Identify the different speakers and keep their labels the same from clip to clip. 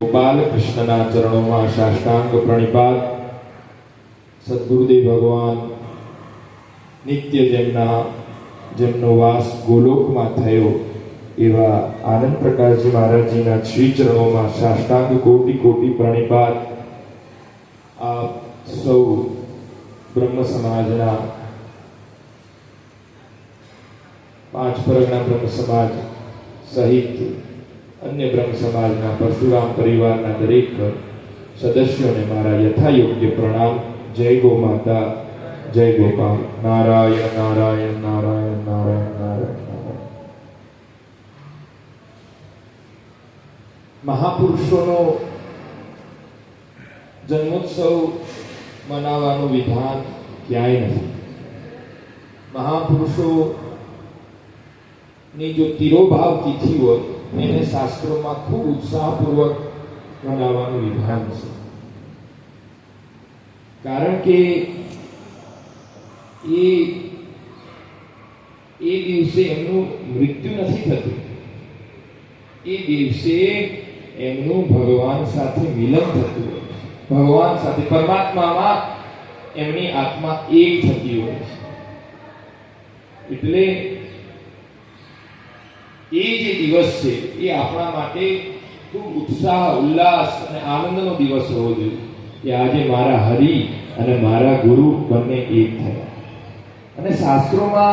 Speaker 1: गोपाल कृष्णना चरणों साष्टांग प्रणिपात। सद्गुरुदेव भगवान नित्य जेमनो वास गोलोक में थयो एवा आनंद प्रकाश जी महाराज जी ना श्री चरणों में साष्टांग कोटि कोटि प्रणिपात। आप सौ ब्रह्म समाजना पांच परगना ब्रह्म समाज सहित अन्य ब्रह्म समाजना परशुराम परिवार दरेक सदस्यों ने मारा यथायोग्य प्रणाम। जय गो माता, जय गोपाल। नारायण नारायण नारायण नारायण नारायण नारायण। महापुरुषों जन्मोत्सव मनावानुं विधान क्यांय नथी। महापुरुषों ની જો તિરોભાવ તિથિ હોય એને શાસ્ત્રોમાં ખૂબ ઉત્સાહપૂર્વક મનાવવાનું વિધાન છે, કારણ કે એ દિવસે એમનું મૃત્યુ નથી થતું, એ દિવસે એમનું ભગવાન સાથે મિલન થતું હોય છે, ભગવાન સાથે પરમાત્મામાં એમની આત્મા એક થતી હોય છે। એટલે એ જે દિવસ છે એ આપણા માટે ખૂબ ઉત્સાહ ઉલ્લાસ અને આનંદનો દિવસ હોવો જોઈએ કે આજે મારા હરિ અને મારા ગુરુ બંને એક થયા। અને શાસ્ત્રોમાં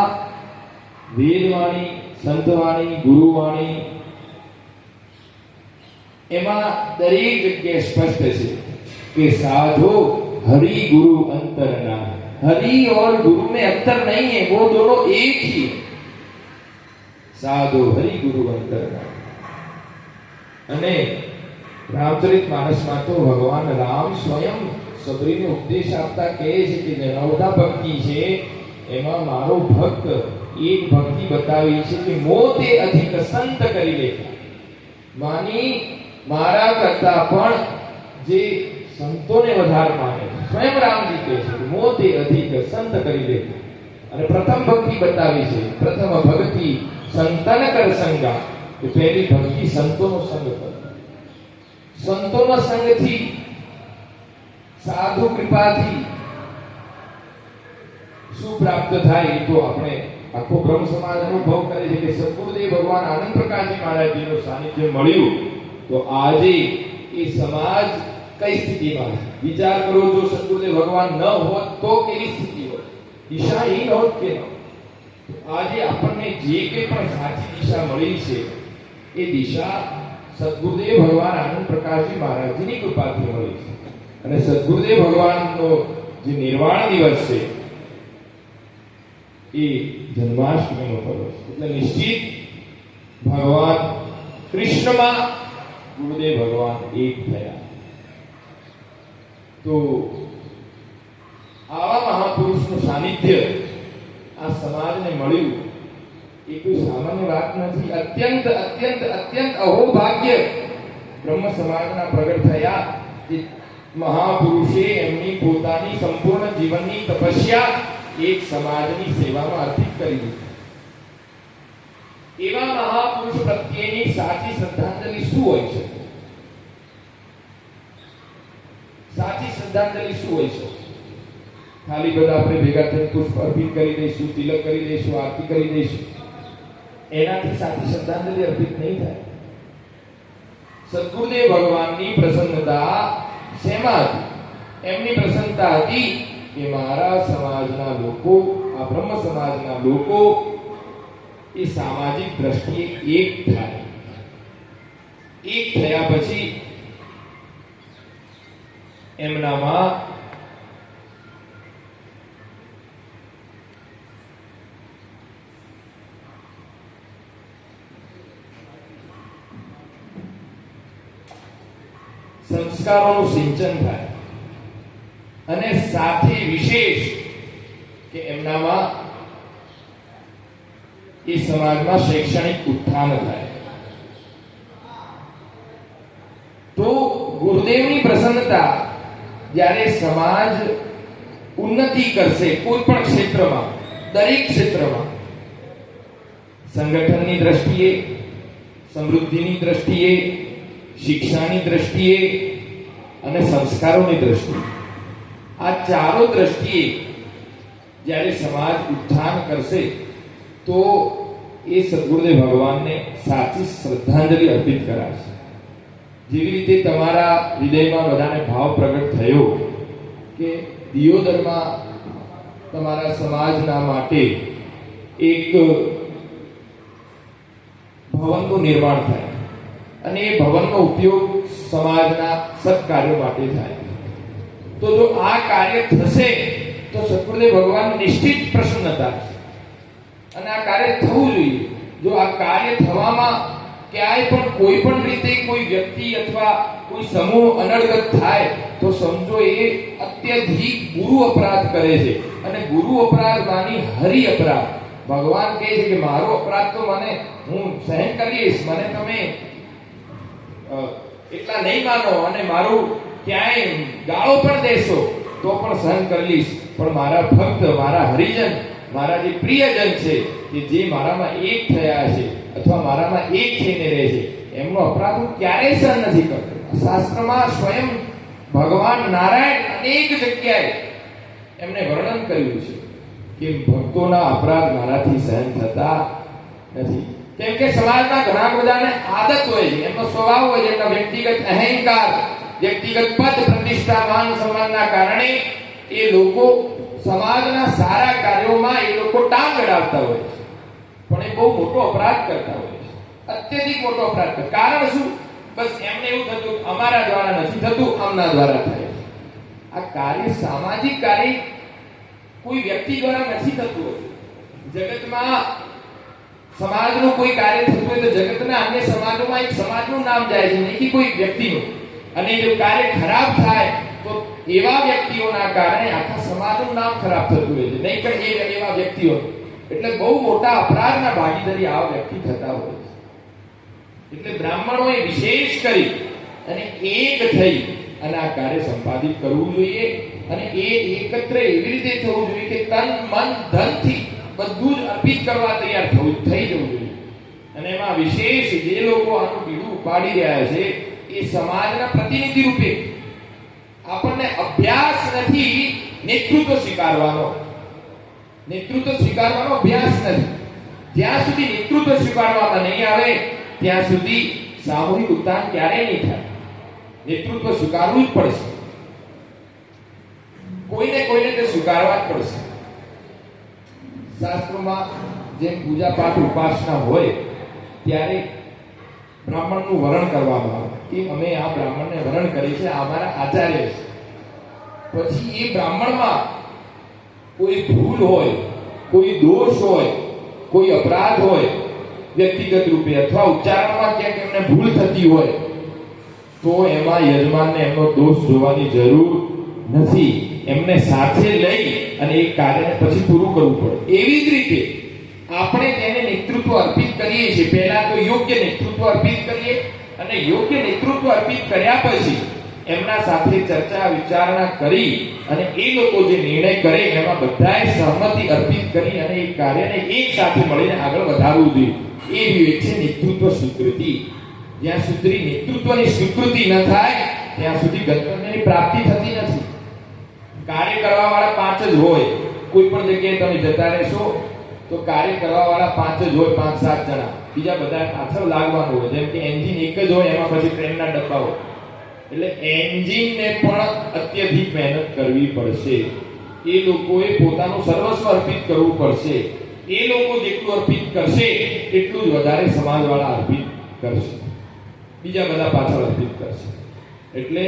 Speaker 1: વેદવાણી, સંતવાણી, ગુરુવાણી એમાં દરેક જગ્યાએ સ્પષ્ટ છે કે સાધો हरि गुरु अंतर ना। हरि और गुरु में अंतर नहीं है, वो दोनों एक ही है। साधो हरि गुरु अंतर ना। अने रामचरित मानस में तो भगवान राम स्वयं सबरी ने उपदेश आपता कहे छे कि नवधा भक्ति छे एमां मारो भक्त एक भक्ति बतावी छे कि मोते अधिक संत करी लेता। मानी मारा करता पण जे संतोने वधार माने। स्वयं रामजी कहे छे कि मोते अधिक संत करी लेता। अने प्रथम भक्ति बतावी छे, प्रथम भक्ति संतन कर संगा। तो पहली भक्ति संतों संग कर। संतों संग थी, साधु कृपा थी सुप्राप्त थाय। तो अपने आखो ब्रह्म समाज अनुभव करे छे कि सद्गुरुदेव भगवान आनंद प्रकाश जी महाराज जी નું સાનિધ્ય મળ્યું તો આજે એ સમાજ કઈ સ્થિતિમાં છે વિચાર કરો। જો સદ્ગુરુદેવ ભગવાન ન હોત તો કેવી સ્થિતિ હોત, દિશાહીન હોત કે ન। આજે આપણને જે કંઈ પણ સાચી દિશા મળી છે એ દિશા સદ્ગુરુદેવ ભગવાન આનંદ પ્રકાશજી મહારાજજીની કૃપાથી મળી છે। અને સદ્ગુરુદેવ ભગવાનનો જે નિર્વાણ દિવસ છે એ જન્માષ્ટમીનો પર્વ છે। એટલે નિશ્ચિત ભગવાન કૃષ્ણમાં ગુરુદેવ ભગવાન એક થયા। તો આવા મહાપુરુષનું સાનિધ્ય આ સમાજને મળ્યું એ કોઈ સામાન્ય વાત નથી। અત્યંત અત્યંત અત્યંત અહોભાગ્ય બ્રહ્મ સમાજના પ્રગટ થયા કે મહાપુરુષે એમની પોતાની સંપૂર્ણ જીવનની તપસ્યા એક સમાજની સેવામાં અર્પિત કરી દીધી। એવા મહાપુરુષ પ્રત્યેની સાચી શ્રદ્ધાંજલિ શું હોય છે? સાચી શ્રદ્ધાંજલિ શું હોય છે? खाली बधा अपने भेगा थईने पुष्प अर्पित करी दईशुं, तिलक करी दईशुं, आरती करी दईशुं, एनाथी साची श्रद्धांजलि अर्पित नहीं थाय। सद्गुरुदेव भगवाननी प्रसन्नता शेमां हती? एमनी प्रसन्नता हती के मारा समाजना लोको, आ ब्रह्म समाजना लोको ए सामाजिक दृष्टिए एक थाय। एक थया पछी एमनामां संस्कारों सिंचन थाय। अने साथे विशेष के एमनामां ए समाजमां शैक्षणिक उत्थान थाय। तो गुरुदेवनी प्रसन्नता ज्यारे समाज उन्नति करशे कोई पण क्षेत्रमां, दरेक क्षेत्रमां, संगठननी दृष्टिए, समृद्धिनी दृष्टिए, શિક્ષાની દ્રષ્ટિએ અને સંસ્કારોની દ્રષ્ટિએ, આ ચારો દ્રષ્ટિએ જ્યારે સમાજ ઉત્થાન કરશે તો એ સદગુરુદેવ ભગવાનને સાચી શ્રદ્ધાંજલિ અર્પિત કરાશે. જેવી રીતે તમારા હૃદયમાં બધાને ભાવ પ્રગટ થયો કે દિયોદરમાં તમારા સમાજના માટે એક ભવનનું નિર્માણ થાય અને એ ભવનનો ઉપયોગ સમાજના સત્કાર્યો માટે થાય, તો જો આ કાર્ય થશે તો સદગુરુદેવ ભગવાન નિશ્ચિત પ્રસન્નતા છે અને આ કાર્ય થવું જોઈએ. જો આ કાર્ય થવામાં ક્યાંય પણ કોઈ પણ રીતે કોઈ વ્યક્તિ અથવા કોઈ સમૂહ અનડગત થાય તો સમજો એ અત્યધિક ગુરુ અપરાધ કરે છે. અને ગુરુ અપરાધ માની હરિ અપરાધ. ભગવાન કહે છે કે મારો અપરાધ તો મને હું સહન કરીશ, મને તમે એટલા નહીં માનો અને મારું ક્યાંય ગાળો પણ દેશો તો પણ સહન કરીશ, પણ મારા ભક્ત, મારા હરિજન, મારા જે પ્રિયજન છે કે જે મારામાં એક થયા છે અથવા મારામાં એક થઈને રહે છે, એમનો અપરાધ હું ક્યારેય સહન નથી કરતો. શાસ્ત્રમાં સ્વયં ભગવાન નારાયણ અનેક જગ્યાએ એમને વર્ણન કર્યું છે કે ભક્તોના અપરાધ મારાથી સહન થતા નથી. કેમ કે સમાજમાં ઘણા બધાને આદત હોય છે, એમનો સ્વભાવ હોય છે, એમનો વ્યક્તિગત અહંકાર, વ્યક્તિગત પદ પ્રતિષ્ઠા, માન સન્માનના કારણે એ લોકો સમાજના સારા કાર્યોમાં એ લોકો ટાંગ અડાવતા હોય છે, પણ એ બહુ મોટો અપરાધ કરતા હોય છે, અત્યધિક મોટો અપરાધ. કારણ શું? બસ એમને એવું થતું અમારા દ્વારા નથી થતું, આમના દ્વારા થાય છે. આ કાર્ય સામાજિક કાર્ય કોઈ વ્યક્તિ દ્વારા નથી થતું હોતું. જગતમાં સમાજનું કોઈ કાર્ય થતું હોય તો જગતના અન્ય સમાજોમાં એક સમાજનું નામ જાય છે, નહીં કે કોઈ વ્યક્તિનું. અને જો કાર્ય ખરાબ થાય તો એવા વ્યક્તિઓના કારણે આખા સમાજનું નામ ખરાબ થતું હોય છે, નહીં કે એવા વ્યક્તિઓ. એટલે બહુ મોટા અપરાધના ભાગીદારી આ વ્યક્તિ થતા હોય છે. એટલે બ્રાહ્મણોએ વિશેષ કરી અને એક થઈ અને આ કાર્ય સંપાદિત કરવું જોઈએ. અને એ એકત્ર એવી રીતે થવું જોઈએ કે તન મન ધનથી બધું જ અર્પિત કરવા તૈયાર થઈ જવું જોઈએ. અને એમાં વિશેષ જે લોકો આનું બીડું ઉપાડી રહ્યા છે એ સમાજના પ્રતિનિધિ રૂપે આપણને અભ્યાસ નથી નેતૃત્વ સ્વીકારવાનો અભ્યાસ નથી. જ્યાં સુધી નેતૃત્વ સ્વીકારવામાં નહીં આવે ત્યાં સુધી સામૂહિક ઉત્થાન ક્યારેય નહીં થાય. નેતૃત્વ સ્વીકારવું જ પડશે, કોઈને તે સ્વીકારવા જ પડશે. શાસ્ત્રોમાં જેમ પૂજા પાઠ ઉપાસના હોય ત્યારે બ્રાહ્મણનું વરણ કરવામાં આવે કે અમે આ બ્રાહ્મણને વરણ કરી છે, આ અમારા આચાર્ય છે. પછી એ બ્રાહ્મણમાં કોઈ ભૂલ હોય, કોઈ દોષ હોય, કોઈ અપરાધ હોય વ્યક્તિગત રૂપે અથવા ઉચ્ચારણમાં ક્યાંક એમને ભૂલ થતી હોય તો એમાં યજમાનને એમનો દોષ જોવાની જરૂર નથી. એમને સાથે લઈ અને એ કાર્યને પછી પૂરું કરવું પડે. એવી જ રીતે આપણે તેને નેતૃત્વ અર્પિત કરીએ છીએ. પહેલા તો યોગ્ય નેતૃત્વ અર્પિત કરીએ અને યોગ્ય નેતૃત્વ અર્પિત કર્યા પછી એમના સાથે ચર્ચા વિચારણા કરી અને એ લોકો જે નિર્ણય કરે એમાં બધાએ સહમતિ અર્પિત કરી અને એ કાર્યને એક સાથે મળીને આગળ વધારવું જોઈએ. એ વિવેક છે નેતૃત્વ સ્વીકૃતિ. જ્યાં સુધી નેતૃત્વની સ્વીકૃતિ ન થાય ત્યાં સુધી ગંતવ્યની પ્રાપ્તિ થતી નથી. કાર્ય કરવા વાળા 5 જ હોય. કોઈ પણ જગ્યાએ તમે જતા રહેશો તો કાર્ય કરવા વાળા 5 જ હોય, 5-7 જણા. બીજા બધા પાછળ લાગવાનું હોય. જેમ કે એન્જિન એક જ હોય, એમાં પછી ટ્રેનના ડબ્બા હોય. એટલે એન્જિનને પણ અત્યધિક મહેનત કરવી પડશે. એ લોકોએ પોતાનું સર્વસ્વ અર્પિત કરવું પડશે. એ લોકો જેટલું અર્પિત કરશે એટલું જ વધારે સમાજવાળા અર્પિત કરશે, બીજા બધા પાછળ અર્પિત કરશે. એટલે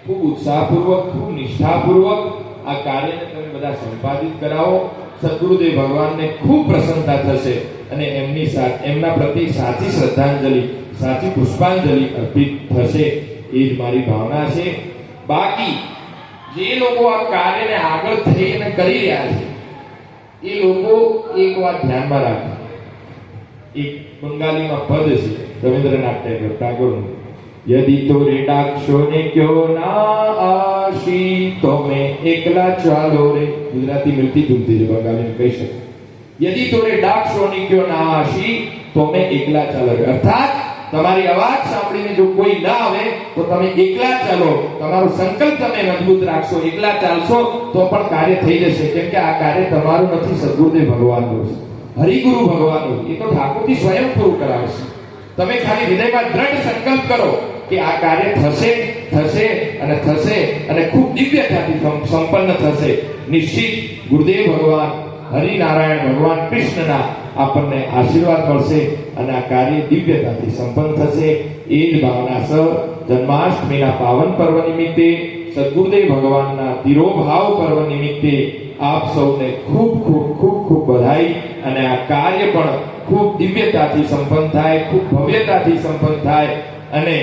Speaker 1: ખૂબ ઉત્સાહપૂર્વક, ખૂબ નિષ્ઠાપૂર્વક આ કાર્યને તમે બધા સંપાદિત કરાવો. સદગુરુદેવ ભગવાનને ખૂબ પ્રસન્નતા થશે અને એમના પ્રત્યે સાચી શ્રદ્ધાંજલિ, સાચી પુષ્પાંજલિ અર્પિત થશે. એ જ મારી ભાવના છે. બાકી જે લોકો આ કાર્યને આગળ થઈને કરી રહ્યા છે એ લોકો એક વાત ધ્યાનમાં રાખે. એક બંગાળીમાં પદ છે રવિન્દ્રનાથ ટાગોરનું, यदि तोरे डाक्षो ने क्यों ना आशी तो मैं एकला चालो रे. गुजराती मिलती जुलती है, बंगाली में कही શકે. यदि तोरे डाक्षो ने क्यों ना आशी तो मैं एकला चालो रे. अर्थात તમારી અવાજ સાંભળીને જો કોઈ ના આવે તો તમે એકલા ચાલો, તમારો સંકલ્પ તમે મજબૂત રાખશો, એકલા ચાલશો તો પણ કાર્ય થઈ જશે. કેમ કે આ કાર્ય તમારું નથી, સદગુરુદેવ ભગવાનનું છે, હરિગુરુ ભગવાનનું. એ તો ઠાકોરજી સ્વયં પૂરું કરાવશે. તમે ખાલી હૃદયમાં દ્રઢ સંકલ્પ કરો કે આ કાર્ય થશે, થશે અને થશે અને ખૂબ દિવ્યતાથી સંપન્ન થશે. નિશ્ચિત ગુરુદેવ ભગવાન, હરિનારાયણ ભગવાન કૃષ્ણના આપણને આશીર્વાદ મળશે અને આ કાર્ય દિવ્યતાથી સંપન્ન થશે. એ જ ભાવના સહ જન્માષ્ટમીના પાવન પર્વ નિમિત્તે, સદગુરુદેવ ભગવાનના તિરોભાવ પર્વ નિમિત્તે આપ સૌને ખૂબ ખૂબ ખૂબ ખૂબ બધાઈ. અને આ કાર્ય પણ ખૂબ દિવ્યતાથી સંપન્ન થાય, ખૂબ ભવ્યતાથી સંપન્ન થાય અને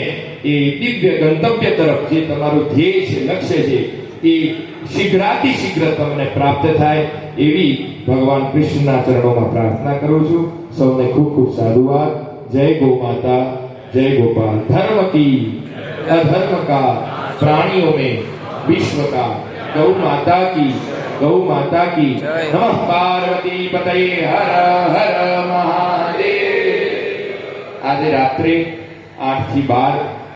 Speaker 1: એ દિવ્ય ગંતવ્ય તરફ જે તમારું ધ્યેય છે, લક્ષ્ય છે, એ શીઘ્રાતિ શીઘ્ર તમને પ્રાપ્ત થાય એવી ભગવાન કૃષ્ણના ચરણોમાં પ્રાર્થના કરું છું. સૌને ખૂબ ખૂબ સાધુવાદ. જય ગો માતા, જય गोपाल. धर्म की अधर्म का प्राणियों में विश्व का, गौ माता की, गौ माता की. नमः पार्वती पतये. हर हर महादेव. આજે રાત્રે 8 થી 12